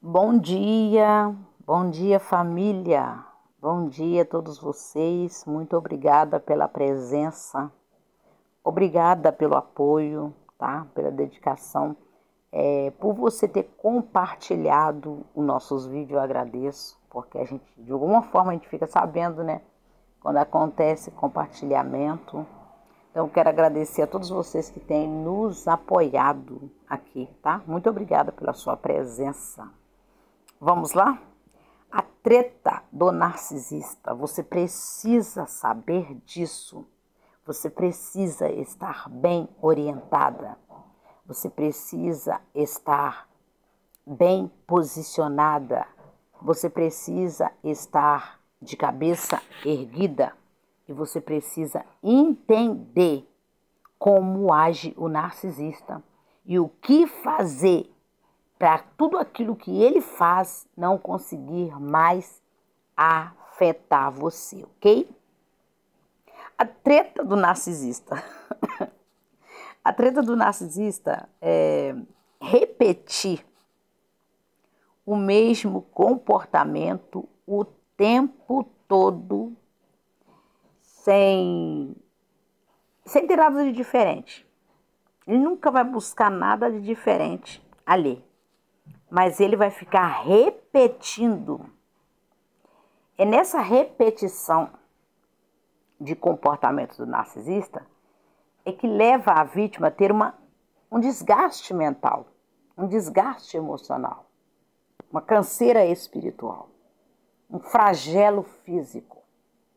Bom dia família, bom dia a todos vocês, muito obrigada pela presença, obrigada pelo apoio, tá? Pela dedicação, por você ter compartilhado os nossos vídeos, eu agradeço, porque a gente, de alguma forma, a gente fica sabendo, né? Quando acontece compartilhamento. Então, quero agradecer a todos vocês que têm nos apoiado aqui, tá? Muito obrigada pela sua presença. Vamos lá? A treta do narcisista. Você precisa saber disso. Você precisa estar bem orientada. Você precisa estar bem posicionada. Você precisa estar de cabeça erguida. E você precisa entender como age o narcisista e o que fazer para tudo aquilo que ele faz não conseguir mais afetar você, ok? A treta do narcisista. A treta do narcisista é repetir o mesmo comportamento o tempo todo, sem ter nada de diferente. Ele nunca vai buscar nada de diferente ali. Mas ele vai ficar repetindo. É nessa repetição de comportamento do narcisista é que leva a vítima a ter um desgaste mental, um desgaste emocional, uma canseira espiritual, um flagelo físico,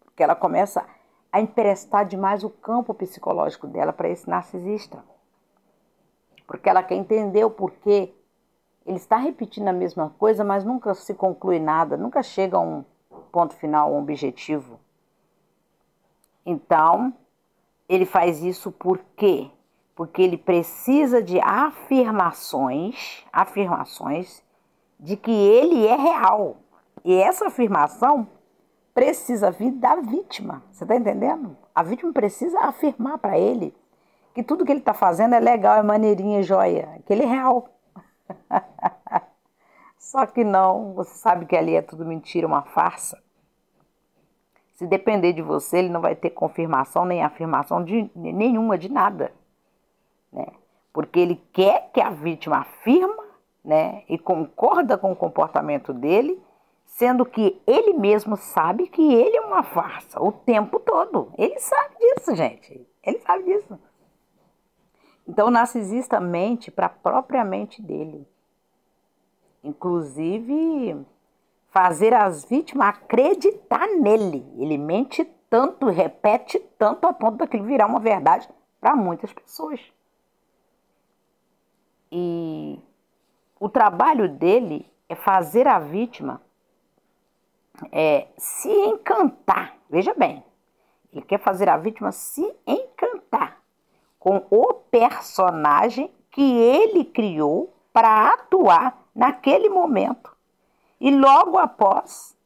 porque ela começa a emprestar demais o campo psicológico dela para esse narcisista, porque ela quer entender o porquê. Ele está repetindo a mesma coisa, mas nunca se conclui nada, nunca chega a um ponto final, um objetivo. Então, ele faz isso por quê? Porque ele precisa de afirmações de que ele é real. E essa afirmação precisa vir da vítima. Você está entendendo? A vítima precisa afirmar para ele que tudo que ele está fazendo é legal, é maneirinha, joia, que ele é real. Só que não, você sabe que ali é tudo mentira, uma farsa. Se depender de você, ele não vai ter confirmação nem afirmação nenhuma de nada, né? Porque ele quer que a vítima afirma, né, e concorda com o comportamento dele, sendo que ele mesmo sabe que ele é uma farsa o tempo todo. Ele sabe disso, gente. Ele sabe disso. Então, o narcisista mente para a própria mente dele. Inclusive, fazer as vítimas acreditar nele. Ele mente tanto, repete tanto, a ponto daquilo virar uma verdade para muitas pessoas. E o trabalho dele é fazer a vítima se encantar. Veja bem, ele quer fazer a vítima se encantar com o personagem que ele criou para atuar naquele momento. E logo após,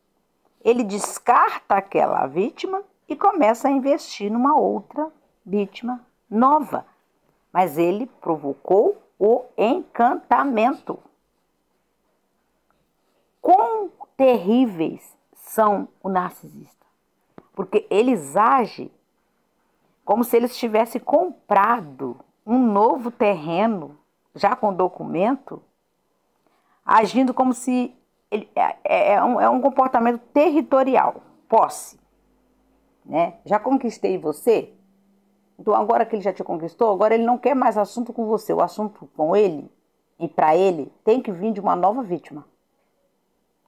ele descarta aquela vítima e começa a investir numa outra vítima nova. Mas ele provocou o encantamento. Quão terríveis são o narcisista? Porque eles agem como se eles tivessem comprado um novo terreno, já com documento, agindo como se é um comportamento territorial, posse, né? Já conquistei você, então agora que ele já te conquistou, agora ele não quer mais assunto com você, o assunto com ele e para ele tem que vir de uma nova vítima.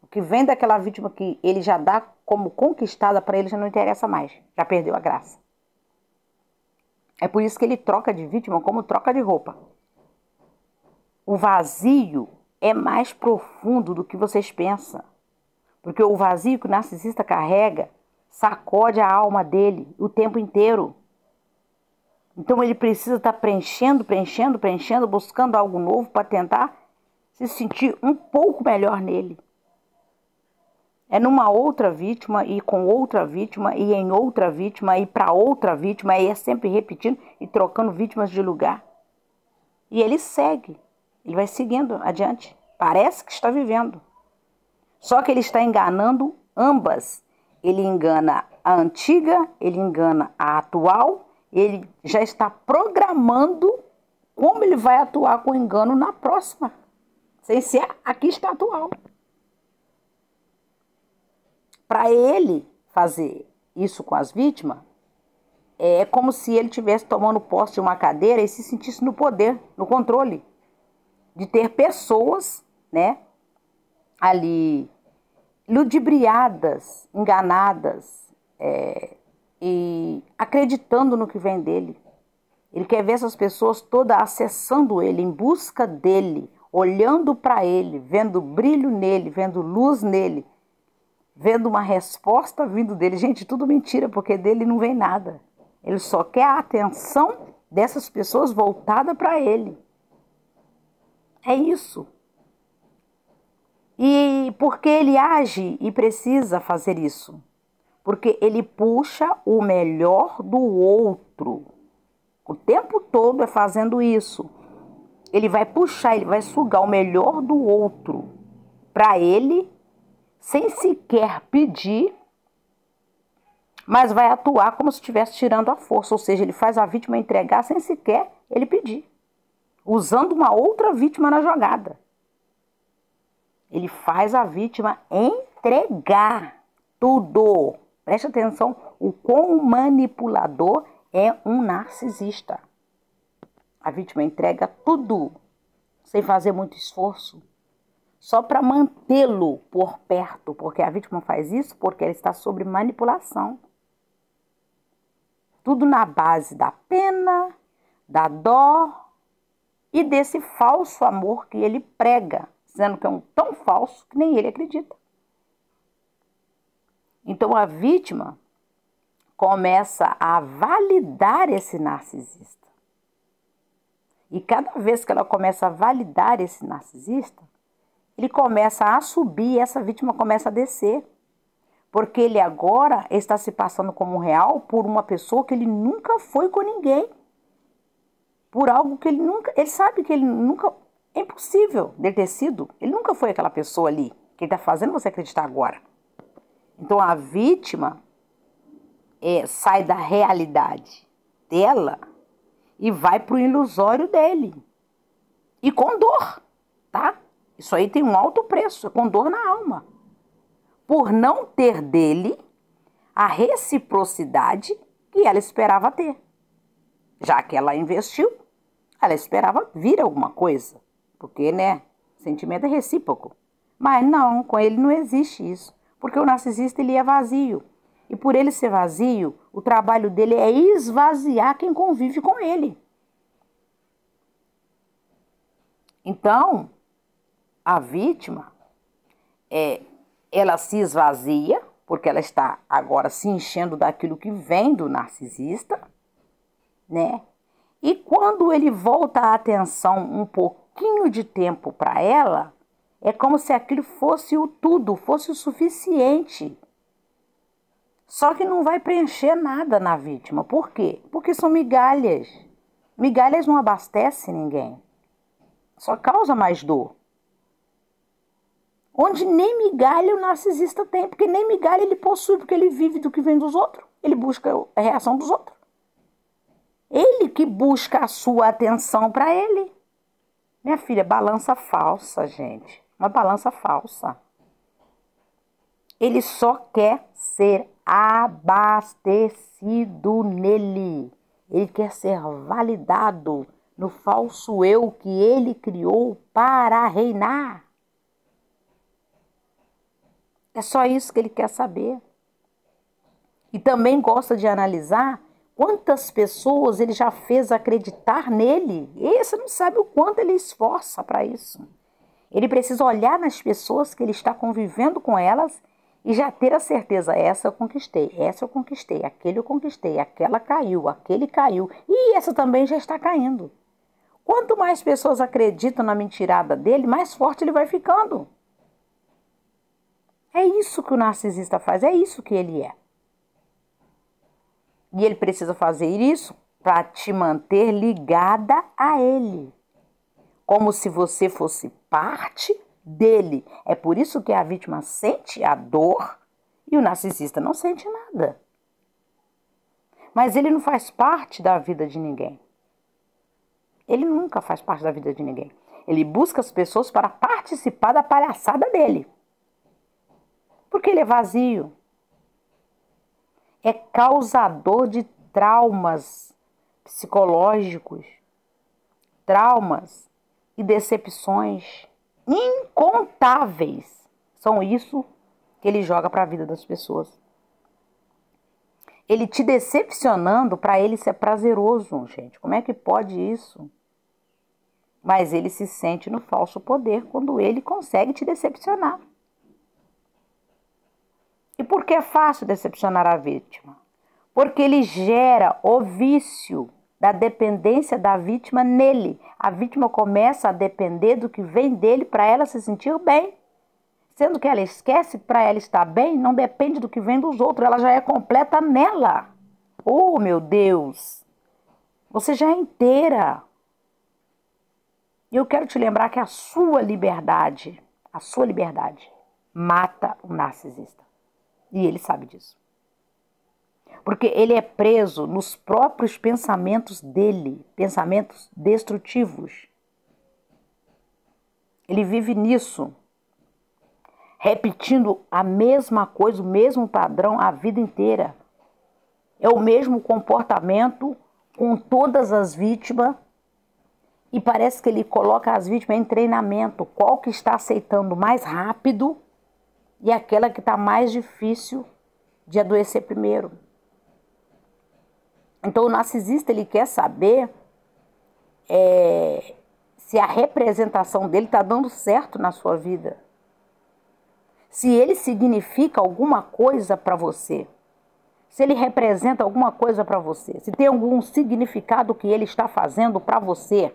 O que vem daquela vítima que ele já dá como conquistada, para ele já não interessa mais, já perdeu a graça. É por isso que ele troca de vítima como troca de roupa. O vazio é mais profundo do que vocês pensam. Porque o vazio que o narcisista carrega sacode a alma dele o tempo inteiro. Então ele precisa estar preenchendo, buscando algo novo para tentar se sentir um pouco melhor nele. É numa outra vítima e com outra vítima e em outra vítima e para outra vítima, e é sempre repetindo e trocando vítimas de lugar. E ele segue, ele vai seguindo adiante. Parece que está vivendo. Só que ele está enganando ambas. Ele engana a antiga, ele engana a atual, ele já está programando como ele vai atuar com o engano na próxima, sem ser aqui está atual. Para ele fazer isso com as vítimas, é como se ele estivesse tomando posse de uma cadeira e se sentisse no poder, no controle, de ter pessoas, né, ali ludibriadas, enganadas e acreditando no que vem dele. Ele quer ver essas pessoas todas acessando ele, em busca dele, olhando para ele, vendo brilho nele, vendo luz nele, vendo uma resposta vindo dele. Gente, tudo mentira, porque dele não vem nada. Ele só quer a atenção dessas pessoas voltada para ele. É isso. E porque ele age e precisa fazer isso? Porque ele puxa o melhor do outro. O tempo todo é fazendo isso. Ele vai puxar, ele vai sugar o melhor do outro para ele, sem sequer pedir, mas vai atuar como se estivesse tirando a força. Ou seja, ele faz a vítima entregar sem sequer ele pedir, usando uma outra vítima na jogada. Ele faz a vítima entregar tudo. Preste atenção, o quão manipulador é um narcisista. A vítima entrega tudo, sem fazer muito esforço, só para mantê-lo por perto, porque a vítima faz isso porque ela está sob manipulação. Tudo na base da pena, da dó e desse falso amor que ele prega, sendo que é um tão falso que nem ele acredita. Então a vítima começa a validar esse narcisista. E cada vez que ela começa a validar esse narcisista, ele começa a subir e essa vítima começa a descer. Porque ele agora está se passando como real por uma pessoa que ele nunca foi com ninguém. Por algo que ele nunca... Ele sabe que ele nunca... É impossível dele ter sido. Ele nunca foi aquela pessoa ali que ele está fazendo você acreditar agora. Então a vítima sai da realidade dela e vai para o ilusório dele. E com dor, tá? Isso aí tem um alto preço, é com dor na alma. Por não ter dele a reciprocidade que ela esperava ter. Já que ela investiu, ela esperava vir alguma coisa. Porque, né, sentimento é recíproco. Mas não, com ele não existe isso. Porque o narcisista, ele é vazio. E por ele ser vazio, o trabalho dele é esvaziar quem convive com ele. Então, a vítima, ela se esvazia, porque ela está agora se enchendo daquilo que vem do narcisista, né? E quando ele volta a atenção um pouquinho de tempo para ela, é como se aquilo fosse o tudo, fosse o suficiente. Só que não vai preencher nada na vítima. Por quê? Porque são migalhas. Migalhas não abastecem ninguém. Só causa mais dor. Onde nem migalha o narcisista tem, porque nem migalha ele possui, porque ele vive do que vem dos outros. Ele busca a reação dos outros. Ele que busca a sua atenção para ele. Minha filha, balança falsa, gente. Uma balança falsa. Ele só quer ser abastecido nele. Ele quer ser validado no falso eu que ele criou para reinar. É só isso que ele quer saber. E também gosta de analisar quantas pessoas ele já fez acreditar nele. E você não sabe o quanto ele esforça para isso. Ele precisa olhar nas pessoas que ele está convivendo com elas e já ter a certeza, essa eu conquistei, aquele eu conquistei, aquela caiu, aquele caiu. E essa também já está caindo. Quanto mais pessoas acreditam na mentirada dele, mais forte ele vai ficando. É isso que o narcisista faz, é isso que ele é. E ele precisa fazer isso para te manter ligada a ele. Como se você fosse parte dele. É por isso que a vítima sente a dor e o narcisista não sente nada. Mas ele não faz parte da vida de ninguém. Ele nunca faz parte da vida de ninguém. Ele busca as pessoas para participar da palhaçada dele. Porque ele é vazio. É causador de traumas psicológicos, traumas e decepções incontáveis. São isso que ele joga para a vida das pessoas. Ele te decepcionando, para ele isso é prazeroso, gente. Como é que pode isso? Mas ele se sente no falso poder quando ele consegue te decepcionar. E por que é fácil decepcionar a vítima? Porque ele gera o vício da dependência da vítima nele. A vítima começa a depender do que vem dele para ela se sentir bem. Sendo que ela esquece que para ela estar bem não depende do que vem dos outros. Ela já é completa nela. Oh, meu Deus! Você já é inteira. E eu quero te lembrar que a sua liberdade mata o narcisista. E ele sabe disso. Porque ele é preso nos próprios pensamentos dele, pensamentos destrutivos. Ele vive nisso, repetindo a mesma coisa, o mesmo padrão a vida inteira. É o mesmo comportamento com todas as vítimas e parece que ele coloca as vítimas em treinamento. Qual que está aceitando mais rápido e aquela que está mais difícil de adoecer primeiro. Então o narcisista ele quer saber se a representação dele está dando certo na sua vida. Se ele significa alguma coisa para você. Se ele representa alguma coisa para você. Se tem algum significado que ele está fazendo para você.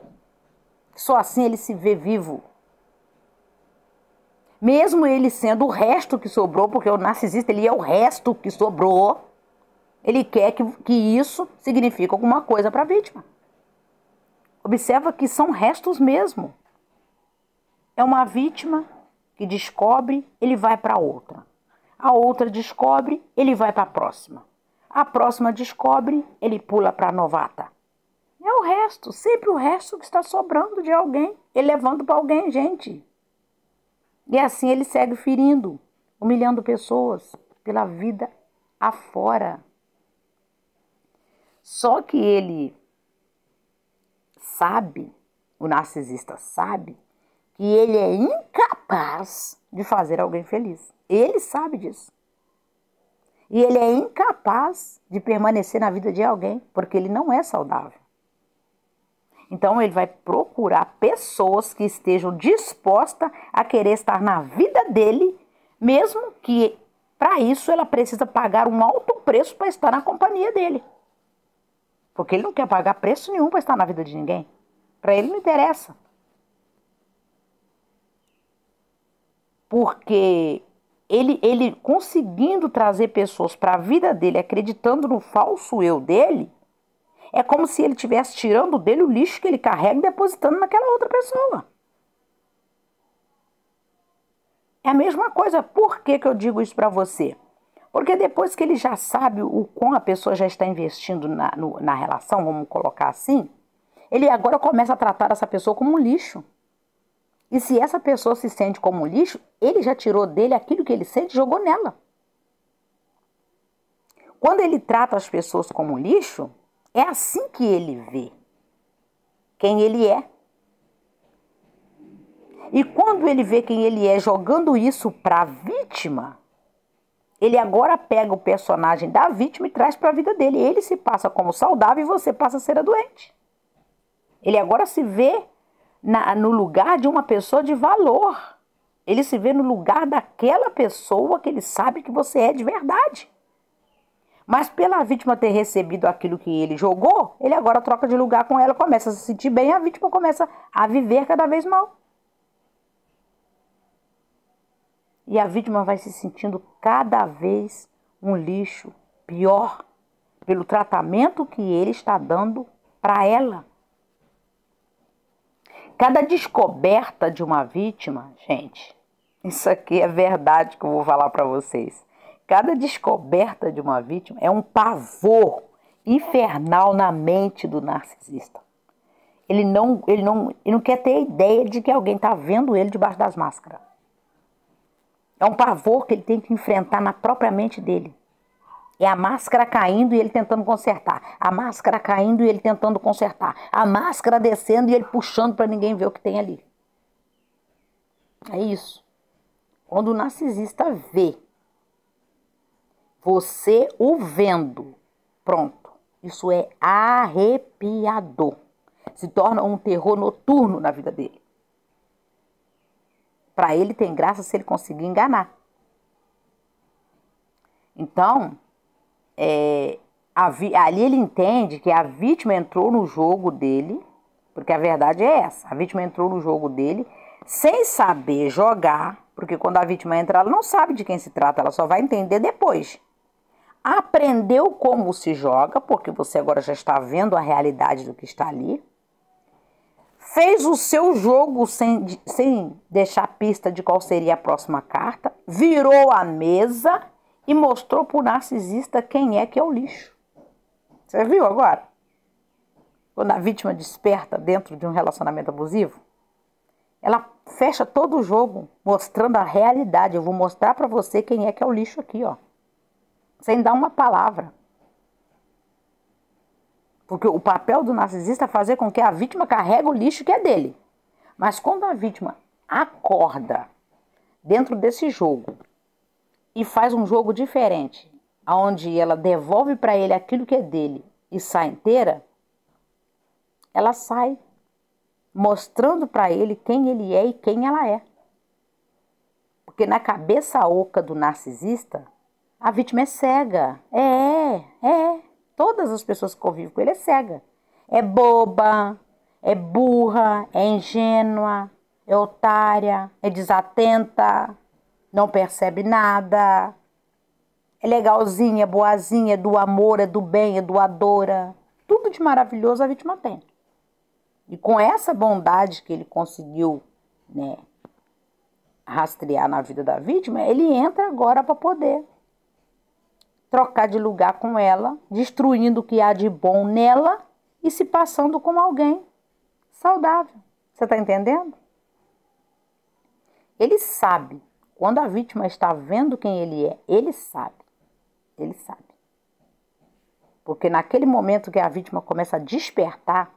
Só assim ele se vê vivo. Mesmo ele sendo o resto que sobrou, porque o narcisista ele é o resto que sobrou, ele quer que isso signifique alguma coisa para a vítima. Observa que são restos mesmo. É uma vítima que descobre, ele vai para outra. A outra descobre, ele vai para a próxima. A próxima descobre, ele pula para a novata. É o resto, sempre o resto que está sobrando de alguém, ele levando para alguém, gente. E assim ele segue ferindo, humilhando pessoas pela vida afora. Só que ele sabe, o narcisista sabe, que ele é incapaz de fazer alguém feliz. Ele sabe disso. E ele é incapaz de permanecer na vida de alguém, porque ele não é saudável. Então ele vai procurar pessoas que estejam dispostas a querer estar na vida dele, mesmo que para isso ela precisa pagar um alto preço para estar na companhia dele. Porque ele não quer pagar preço nenhum para estar na vida de ninguém. Para ele não interessa. Porque ele conseguindo trazer pessoas para a vida dele, acreditando no falso eu dele, é como se ele estivesse tirando dele o lixo que ele carrega e depositando naquela outra pessoa. É a mesma coisa. Por que eu digo isso para você? Porque depois que ele já sabe o quão a pessoa já está investindo na relação, vamos colocar assim, ele agora começa a tratar essa pessoa como um lixo. E se essa pessoa se sente como um lixo, ele já tirou dele aquilo que ele sente e jogou nela. Quando ele trata as pessoas como um lixo, é assim que ele vê quem ele é. E quando ele vê quem ele é jogando isso para a vítima, ele agora pega o personagem da vítima e traz para a vida dele. Ele se passa como saudável e você passa a ser a doente. Ele agora se vê no lugar de uma pessoa de valor. Ele se vê no lugar daquela pessoa que ele sabe que você é de verdade. Mas pela vítima ter recebido aquilo que ele jogou, ele agora troca de lugar com ela, começa a se sentir bem, a vítima começa a viver cada vez mal. E a vítima vai se sentindo cada vez um lixo pior pelo tratamento que ele está dando para ela. Cada descoberta de uma vítima, gente, isso aqui é verdade que eu vou falar para vocês. Cada descoberta de uma vítima é um pavor infernal na mente do narcisista. Ele não quer ter ideia de que alguém está vendo ele debaixo das máscaras. É um pavor que ele tem que enfrentar na própria mente dele. É a máscara caindo e ele tentando consertar. A máscara caindo e ele tentando consertar. A máscara descendo e ele puxando para ninguém ver o que tem ali. É isso. Quando o narcisista vê você o vendo, pronto. Isso é arrepiador. Se torna um terror noturno na vida dele. Para ele tem graça se ele conseguir enganar. Então, ali ele entende que a vítima entrou no jogo dele, porque a verdade é essa. A vítima entrou no jogo dele sem saber jogar, porque quando a vítima entra, ela não sabe de quem se trata, ela só vai entender depois. Aprendeu como se joga, porque você agora já está vendo a realidade do que está ali. Fez o seu jogo sem deixar pista de qual seria a próxima carta. Virou a mesa e mostrou para o narcisista quem é que é o lixo. Você viu agora? Quando a vítima desperta dentro de um relacionamento abusivo, ela fecha todo o jogo mostrando a realidade. Eu vou mostrar para você quem é que é o lixo aqui, ó. Sem dar uma palavra. Porque o papel do narcisista é fazer com que a vítima carregue o lixo que é dele. Mas quando a vítima acorda dentro desse jogo e faz um jogo diferente, onde ela devolve para ele aquilo que é dele e sai inteira, ela sai mostrando para ele quem ele é e quem ela é. Porque na cabeça oca do narcisista, a vítima é cega. Todas as pessoas que convivem com ele é cega. É boba, é burra, é ingênua, é otária, é desatenta, não percebe nada. É legalzinha, é boazinha, é do amor, é do bem, é doadora. Tudo de maravilhoso a vítima tem. E com essa bondade que ele conseguiu, rastrear na vida da vítima, ele entra agora para poder trocar de lugar com ela, destruindo o que há de bom nela e se passando como alguém saudável. Você está entendendo? Ele sabe. Quando a vítima está vendo quem ele é, ele sabe. Ele sabe. Porque naquele momento que a vítima começa a despertar,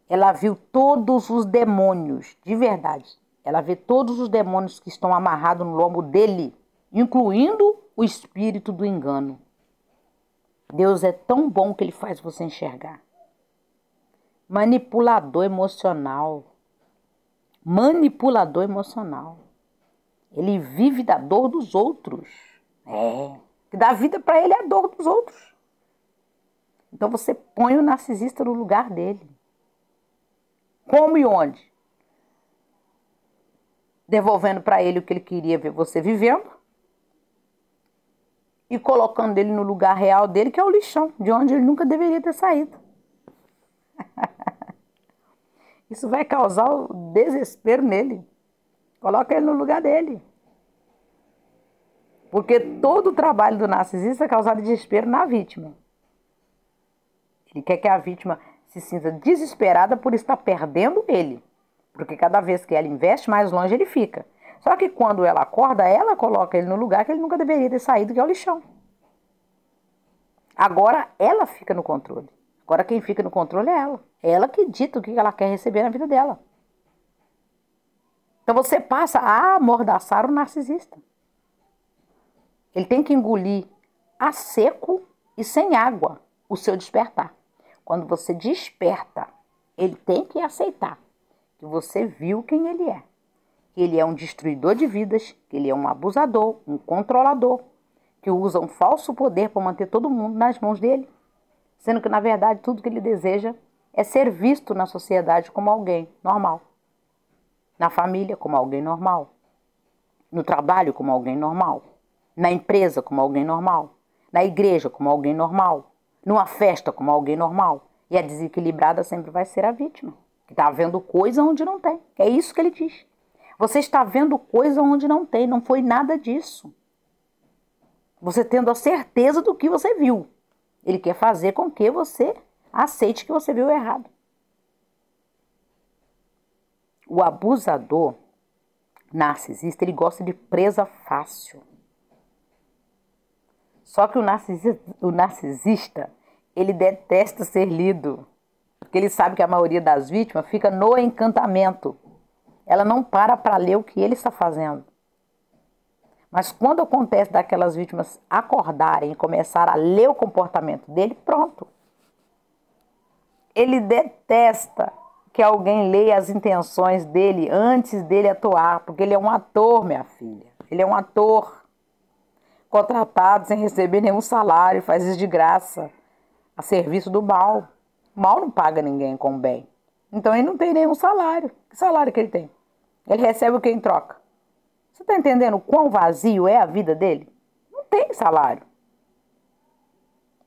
ela viu todos os demônios, de verdade. Ela vê todos os demônios que estão amarrados no lombo dele, incluindo o espírito do engano. Deus é tão bom que ele faz você enxergar. Manipulador emocional. Manipulador emocional. Ele vive da dor dos outros. Que dá vida para ele é a dor dos outros. Então você põe o narcisista no lugar dele. Como e onde? Devolvendo para ele o que ele queria ver você vivendo e colocando ele no lugar real dele, que é o lixão, de onde ele nunca deveria ter saído. Isso vai causar o desespero nele. Coloca ele no lugar dele. Porque todo o trabalho do narcisista é causar desespero na vítima. Ele quer que a vítima se sinta desesperada por estar perdendo ele. Porque cada vez que ela investe, mais longe ele fica. Só que quando ela acorda, ela coloca ele no lugar que ele nunca deveria ter saído, que é o lixão. Agora ela fica no controle. Agora quem fica no controle é ela. É ela que dita o que ela quer receber na vida dela. Então você passa a amordaçar o narcisista. Ele tem que engolir a seco e sem água o seu despertar. Quando você desperta, ele tem que aceitar que você viu quem ele é. Que ele é um destruidor de vidas, que ele é um abusador, um controlador, que usa um falso poder para manter todo mundo nas mãos dele. Sendo que, na verdade, tudo que ele deseja é ser visto na sociedade como alguém normal. Na família, como alguém normal. No trabalho, como alguém normal. Na empresa, como alguém normal. Na igreja, como alguém normal. Numa festa, como alguém normal. E a desequilibrada sempre vai ser a vítima. Está vendo coisa onde não tem. É isso que ele diz. Você está vendo coisa onde não tem. Não foi nada disso. Você tendo a certeza do que você viu. Ele quer fazer com que você aceite que você viu errado. O abusador narcisista, ele gosta de presa fácil. Só que o narcisista, ele detesta ser lido. Porque ele sabe que a maioria das vítimas fica no encantamento. Ela não para ler o que ele está fazendo. Mas quando acontece daquelas vítimas acordarem e começar a ler o comportamento dele, pronto. Ele detesta que alguém leia as intenções dele antes dele atuar, porque ele é um ator, minha filha. Ele é um ator contratado sem receber nenhum salário, faz isso de graça, a serviço do mal. O mal não paga ninguém com bem. Então ele não tem nenhum salário. Que salário que ele tem? Ele recebe o que em troca? Você está entendendo o quão vazio é a vida dele? Não tem salário.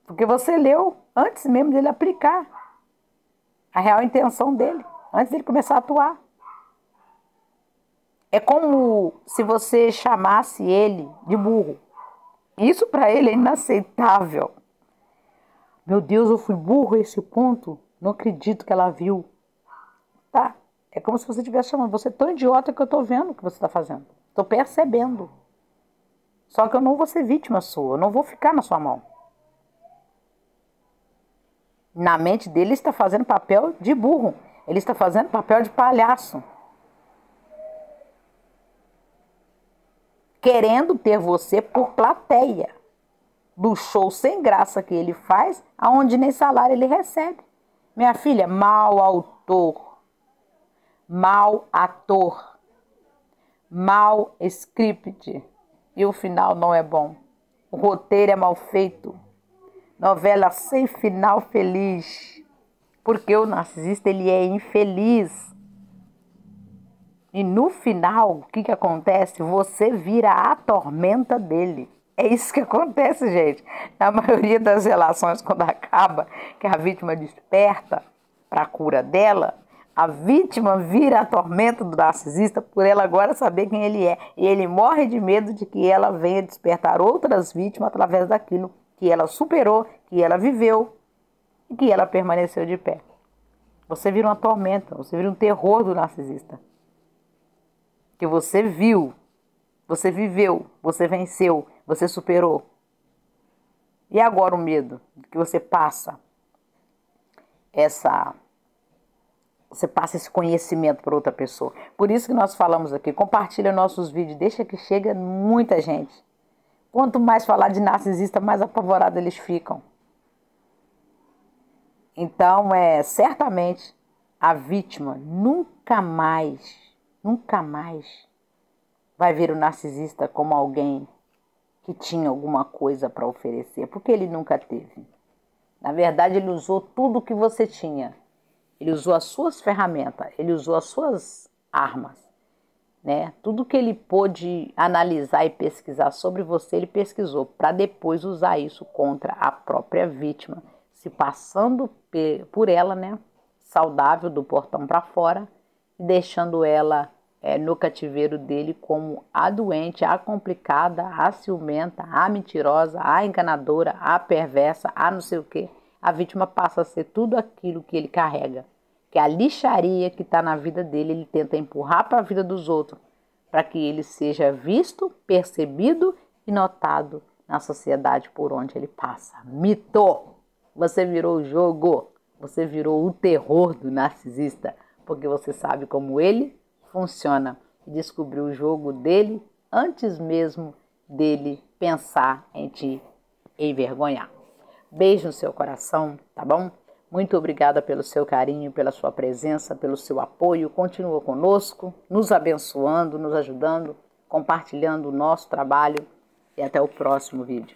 Porque você leu antes mesmo dele aplicar a real intenção dele, antes dele começar a atuar. É como se você chamasse ele de burro. Isso para ele é inaceitável. Meu Deus, eu fui burro a esse ponto? Não acredito que ela viu. Tá, é como se você estivesse chamando. Você é tão idiota que eu estou vendo o que você está fazendo. Estou percebendo. Só que eu não vou ser vítima sua. Eu não vou ficar na sua mão. Na mente dele, ele está fazendo papel de burro. Ele está fazendo papel de palhaço. Querendo ter você por plateia. Do show sem graça que ele faz, aonde nem salário ele recebe. Minha filha, mau autor. Mau ator. Mal script. E o final não é bom. O roteiro é mal feito. Novela sem final feliz. Porque o narcisista, ele é infeliz. E no final, o que acontece? Você vira a tormenta dele. É isso que acontece, gente. Na maioria das relações, quando acaba, que a vítima desperta para a cura dela, a vítima vira a tormenta do narcisista por ela agora saber quem ele é. E ele morre de medo de que ela venha despertar outras vítimas através daquilo que ela superou, que ela viveu e que ela permaneceu de pé. Você vira uma tormenta, você vira um terror do narcisista. Que você viu, você viveu, você venceu, você superou. E agora o medo que você passa esse conhecimento para outra pessoa. Por isso que nós falamos aqui, compartilha nossos vídeos, deixa que chega muita gente. Quanto mais falar de narcisista, mais apavorados eles ficam. Então, certamente, a vítima nunca mais vai ver o narcisista como alguém que tinha alguma coisa para oferecer, porque ele nunca teve. Na verdade, ele usou tudo que você tinha. Ele usou as suas ferramentas, ele usou as suas armas, né? Tudo que ele pôde analisar e pesquisar sobre você, ele pesquisou, para depois usar isso contra a própria vítima, se passando por ela, né? Saudável do portão para fora, e deixando ela no cativeiro dele como a doente, a complicada, a ciumenta, a mentirosa, a enganadora, a perversa, a não sei o quê. A vítima passa a ser tudo aquilo que ele carrega. Que a lixaria que está na vida dele, ele tenta empurrar para a vida dos outros, para que ele seja visto, percebido e notado na sociedade por onde ele passa. Mito! Você virou o jogo, você virou o terror do narcisista, porque você sabe como ele funciona e descobriu o jogo dele antes mesmo dele pensar em te envergonhar. Beijo no seu coração, tá bom? Muito obrigada pelo seu carinho, pela sua presença, pelo seu apoio. Continua conosco, nos abençoando, nos ajudando, compartilhando o nosso trabalho e até o próximo vídeo.